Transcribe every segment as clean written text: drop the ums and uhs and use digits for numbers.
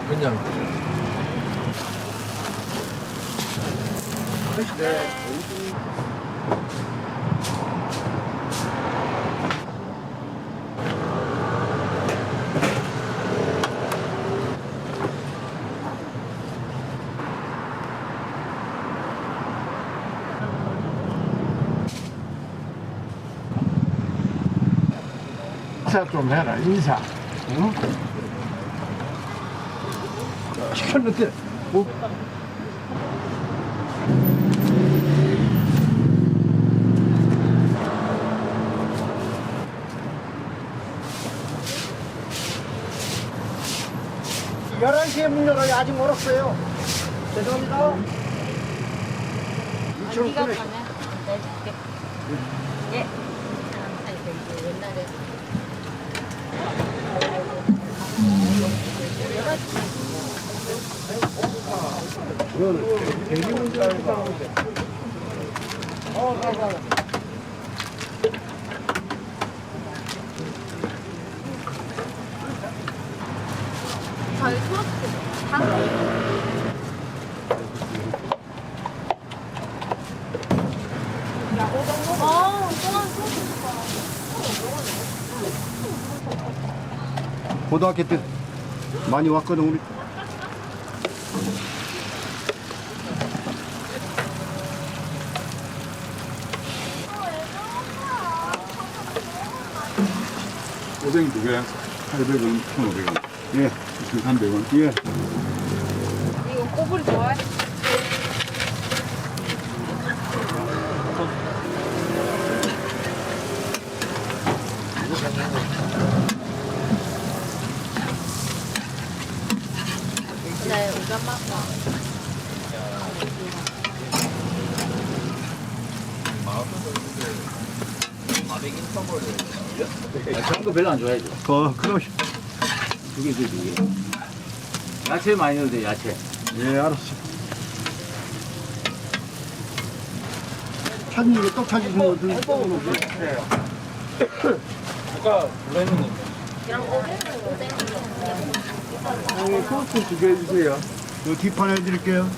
그냥. 네. 인사 좀 해라, 인사. 응? 시켰는데, 뭐. (11시에) 문 열어요. 아직 멀었어요. 죄송합니다. 네가 가면 내줄게. 예. 옛날에. 이거는 대기문자니까. 저희 초록색 당. 고등학교 때 많이 왔거든 우리. 오뎅 2개, 800원, 1,500원. 예, 2,300원. 예. 이거 꼬부리 좋아해? 네, 오랜만에. 그런 거 별로 안 좋아해죠. 그럼. 두 개, 두 개. 야채 많이 넣어도 돼, 야채. 예, 알았어. 찾는 게 떡 찾으신 거 아까 불렀는 소스 2개 해주세요. 요 뒷판 해드릴게요.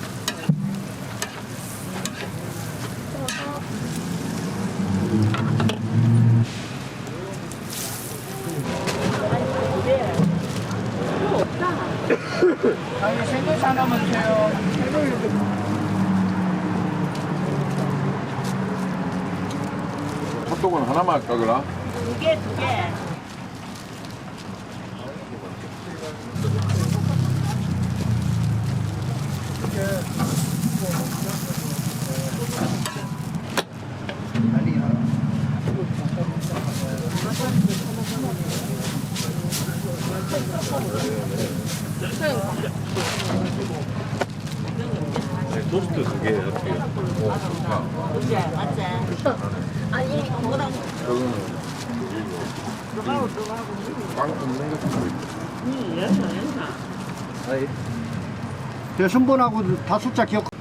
아니, 생각이 하나만 주세요. 핫도그는 하나만 할까, 그럼? 두 개, 두 개. 토스트 2개 어떻게? 그치, 맞지? 아니, 그거랑 저거는 들어가고 들어가고. 빵 굽는 거 쓰고 있어. 제가 순번하고 다 숫자 기억.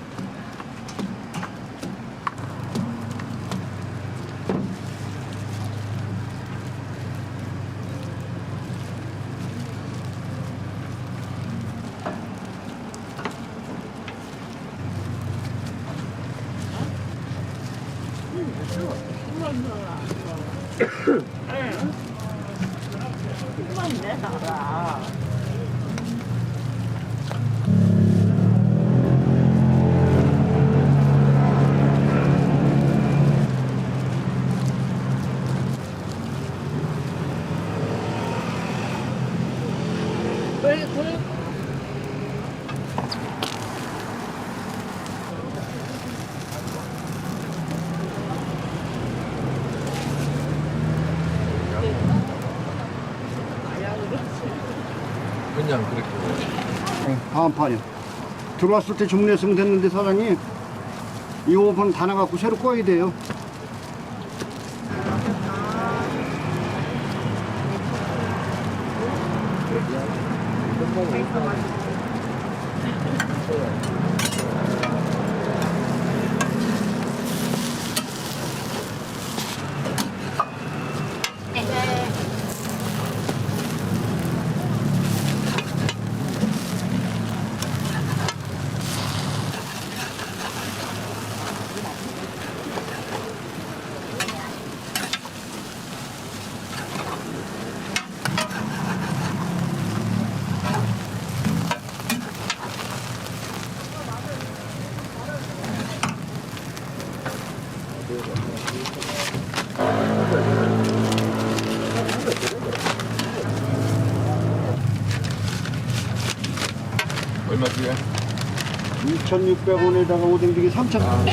그냥 그렇게. 다음 판이요. 들어왔을 때 주문했으면 됐는데 사장님 이 오븐 다 나갖고 새로 꺼야 돼요. 얼마씩이야? 2,600원에다가 오뎅지기 3,000원.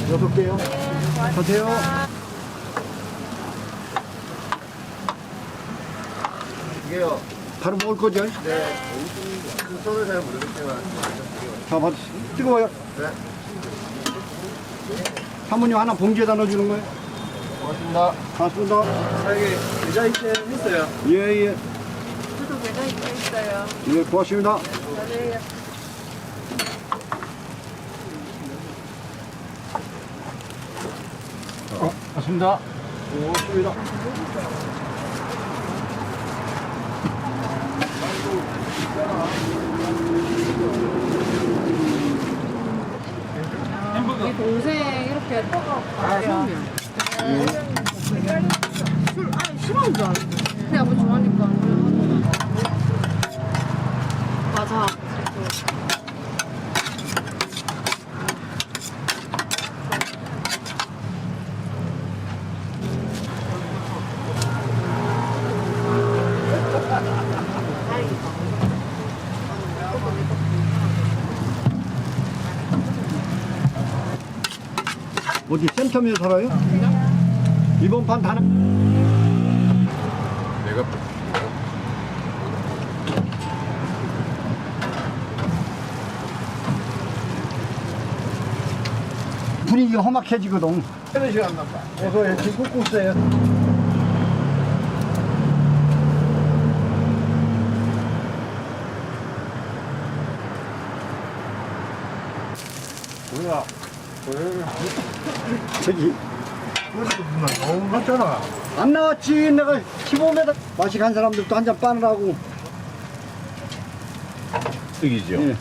6개요. 가세요. 이게요. 바로 먹을 거죠? 네. 손을 잘 모르겠지만. 자, 받 뜨거워요. 네. 사모님 하나 봉지에다 넣어주는 거예요? 고맙습니다. 맞습니다. 사장님, 계좌 이체했어요. 예, 예. 저도 계좌 있어요. 예, 고맙습니다. 고맙습니다. 고맙습니다. 우리 동생 이렇게 가요. 술, 아니 싫어하는 줄 알았어. 근데 아버지 좋아하니까 그냥 하더라. 맞아. 어디 센터면 살아요? 이번 판 다는 내가 분위기가 험악해지거든. 쉬는 시간 난다. 어서 이렇게 꾹꾹 써요. 뭐야? 저기 너무 많잖아. 안 나왔지. 내가 15m 마시 간 사람들도 한 잔 빠느라고. 이기죠. 예.